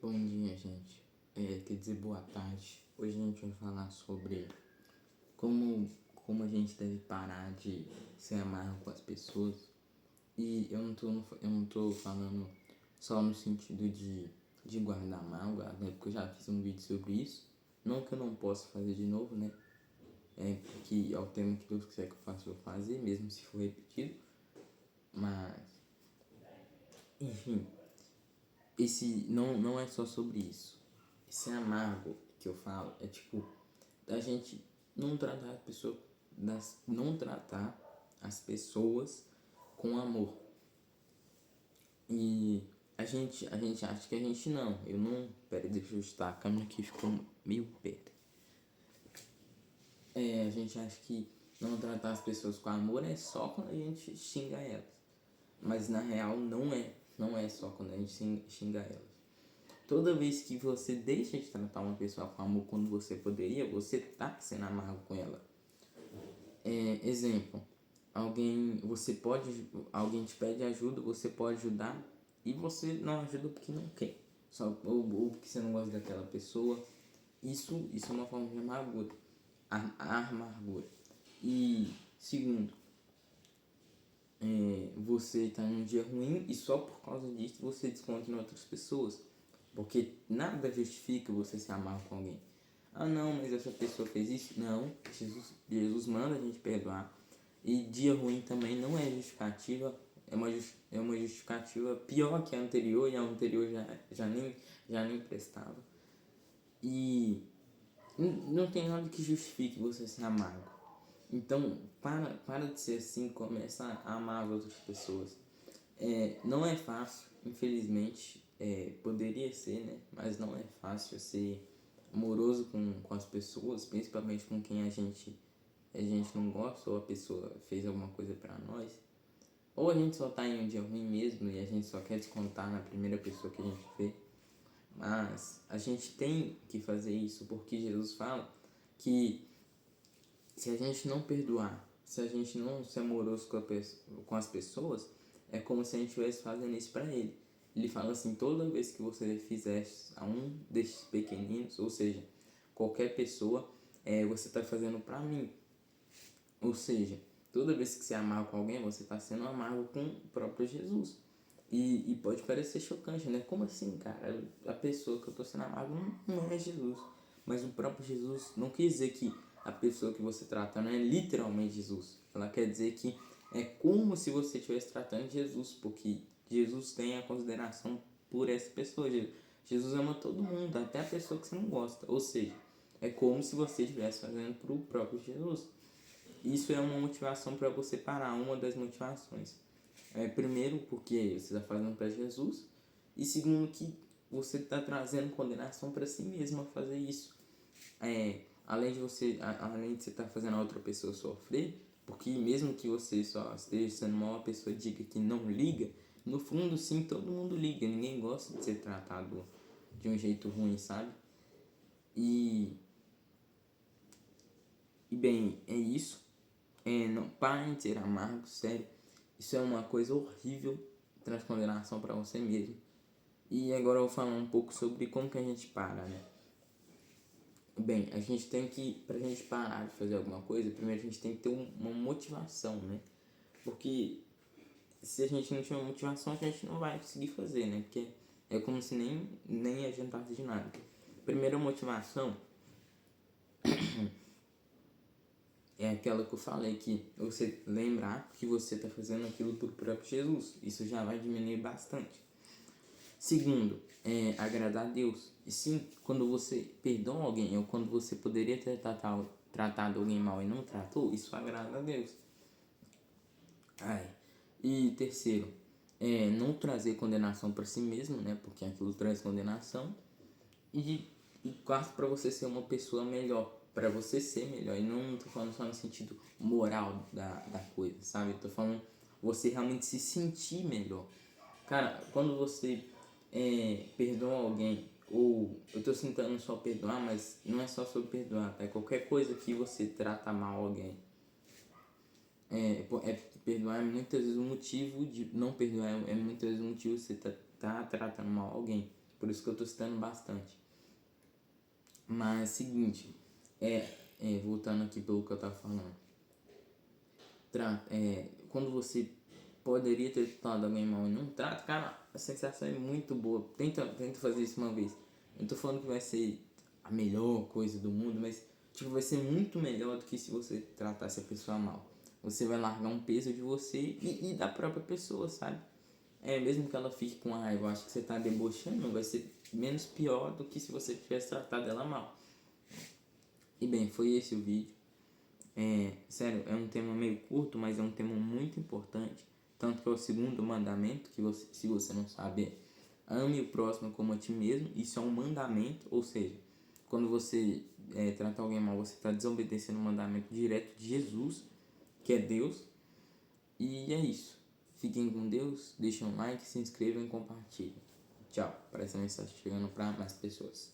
Bom dia, gente. Quer dizer, boa tarde. Hoje a gente vai falar sobre como a gente deve parar de ser amargo com as pessoas. E eu não tô falando só no sentido de guardar mágoa, né? Porque eu já fiz um vídeo sobre isso. Não que eu não possa fazer de novo, né? Porque é o tema que Deus quiser que eu faça, eu vou fazer, mesmo se for repetido. Mas, enfim, esse não é só sobre isso. Esse amargo que eu falo é tipo da gente não tratar as pessoas, não tratar as pessoas com amor. E a gente acha que a gente não. Eu não. Pera, deixa eu ajustar. A câmera aqui ficou meio perto. A gente acha que não tratar as pessoas com amor é só quando a gente xinga elas. Mas na real não é. Não é só quando a gente xinga elas. Toda vez que você deixa de tratar uma pessoa com amor quando você poderia, você tá sendo amargo com ela. Exemplo, alguém te pede ajuda, você pode ajudar e você não ajuda porque não quer, ou porque você não gosta daquela pessoa. Isso é uma forma de amargura, a amargura. E segundo, você está em um dia ruim e só por causa disso você desconta em outras pessoas. Porque nada justifica você se amar com alguém. Ah não, mas essa pessoa fez isso. Não, Jesus manda a gente perdoar. E dia ruim também não é justificativa. É uma justificativa pior que a anterior. E a anterior já nem prestava. E não tem nada que justifique você ser amargo. Então, para de ser assim, começa a amar as outras pessoas. Não é fácil, infelizmente. Poderia ser, né? Mas não é fácil ser amoroso com as pessoas, principalmente com quem a gente não gosta, ou a pessoa fez alguma coisa pra nós. Ou a gente só tá em um dia ruim mesmo e a gente só quer descontar na primeira pessoa que a gente vê. Mas a gente tem que fazer isso porque Jesus fala que se a gente não perdoar, se a gente não ser amoroso com as pessoas, é como se a gente estivesse fazendo isso para ele. Ele fala assim: toda vez que você fizer a um desses pequeninos, ou seja, qualquer pessoa, você está fazendo para mim. Ou seja, toda vez que você amarga com alguém, você está sendo amargo com o próprio Jesus. E pode parecer chocante, né? Como assim, cara? A pessoa que eu estou sendo amargo não é Jesus. Mas o próprio Jesus não quer dizer que a pessoa que você trata não é literalmente Jesus. Ela quer dizer que é como se você estivesse tratando Jesus, porque Jesus tem a consideração por essa pessoa. Jesus ama todo mundo, até a pessoa que você não gosta. Ou seja, é como se você estivesse fazendo para o próprio Jesus. Isso é uma motivação para você parar, uma das motivações. Primeiro, porque você está fazendo para Jesus, e segundo, que você está trazendo condenação para si mesmo a fazer isso. Além de você estar fazendo a outra pessoa sofrer, porque mesmo que você só esteja sendo uma pessoa diga que não liga, no fundo sim, todo mundo liga, ninguém gosta de ser tratado de um jeito ruim, sabe? E bem, é isso. Não parem de ser amargos, sério. Isso é uma coisa horrível, traz condenação para você mesmo. E agora eu vou falar um pouco sobre como que a gente para, né? Bem, a gente tem que, pra gente parar de fazer alguma coisa, primeiro a gente tem que ter uma motivação, né? Porque se a gente não tiver motivação, a gente não vai conseguir fazer, né? Porque é como se nem adiantasse de nada. Primeira motivação é aquela que eu falei, que você lembrar que você está fazendo aquilo por próprio Jesus. Isso já vai diminuir bastante. Segundo, agradar a Deus. E sim, quando você perdoa alguém, ou quando você poderia ter tratado alguém mal e não tratou, isso agrada a Deus. E terceiro, não trazer condenação para si mesmo, né? Porque aquilo traz condenação. E quarto, para você ser uma pessoa melhor. Para você ser melhor. E não tô falando só no sentido moral da coisa, sabe? Eu tô falando você realmente se sentir melhor. Cara, quando você perdoa alguém, ou eu tô tentando só perdoar, mas não é só sobre perdoar, tá? É qualquer coisa que você trata mal alguém. Perdoar é muitas vezes o motivo de não perdoar, é muitas vezes o motivo de você tá tratando mal alguém. por isso que eu tô citando bastante. Mas, seguinte, voltando aqui pelo que eu tava falando. Quando você poderia ter tratado alguém mal e não trata, cara, a sensação é muito boa. Tenta fazer isso uma vez. Eu não tô falando que vai ser a melhor coisa do mundo, mas tipo, vai ser muito melhor do que se você tratasse a pessoa mal. Você vai largar um peso de você e da própria pessoa, sabe? Mesmo que ela fique com raiva, eu acho que você tá debochando, vai ser menos pior do que se você tivesse tratado ela mal. E bem, foi esse o vídeo. Sério, é um tema meio curto, mas é um tema muito importante. Tanto que é o segundo mandamento, que você, se você não sabe, ame o próximo como a ti mesmo. Isso é um mandamento, ou seja, quando você trata alguém mal, você está desobedecendo o mandamento direto de Jesus, que é Deus. E é isso. Fiquem com Deus, deixem um like, se inscrevam e compartilhem. Tchau, para essa mensagem chegando para mais pessoas.